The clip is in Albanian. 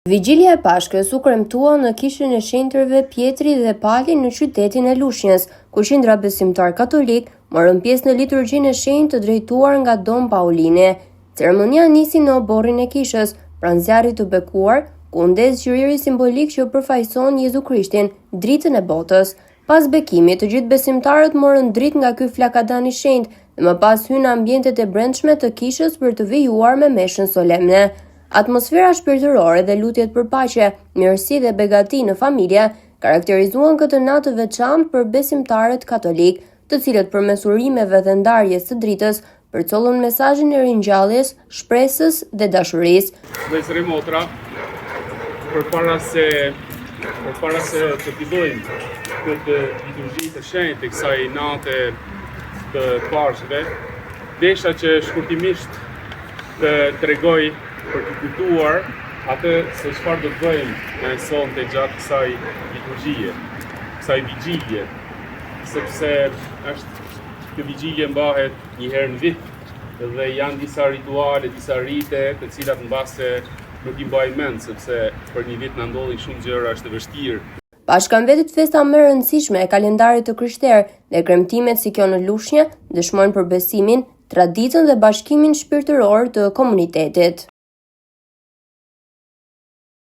Vigjilja e Pashkës u kremtua në kishën e shenjtërve Pjetri dhe Pali në qytetin e Lushnjës, ku qindra besimtar katolik morën pjesë në liturgjinë e shenjtë të drejtuar nga Don Paulini. Ceremonia nisi në oborrin e kishës, pranë zjarrit të bekuar, ku ndez qyriri simbolik që përfaqëson Jezu Krishtin, dritën e botës. Pas bekimit, të gjithë besimtarët morën dritë nga ky flakadan i shenjtë dhe më pas hyn në ambientet e brendshme të kishës për të vijuar me meshën solemne. Atmosfera shpirtërore dhe lutjet për paqe, mirësi dhe begati në familje karakterizuan këtë natë të veçantë për besimtarët katolik, të cilët përmes urimeve dhe ndarjes së dritës përcollën mesazhin e ringjalljes, shpresës dhe dashurisë. Vëllezër e motra, përpara se të fillojmë këtë liturgji të shenjtë të kësaj nate të Pashkëve, desha që shkurtimisht të tregoj për të kujtuar atë se çfarë do të bëjmë sonte gjatë kësaj liturgjie, kësaj vigjilje, sepse kjo vigjilje mbahet një herë në vit dhe janë disa rituale, disa rite, të cilat mbase nuk i mbaj mend sepse për një vit na ndodhin shumë gjëra, është e vështirë. Pashka mbetet festa më e rëndësishme e kalendarit të krishterë dhe kremtimet si kjo në Lushnjë dëshmojnë për besimin, traditën dhe bashkimin shpirtëror të komunitetit.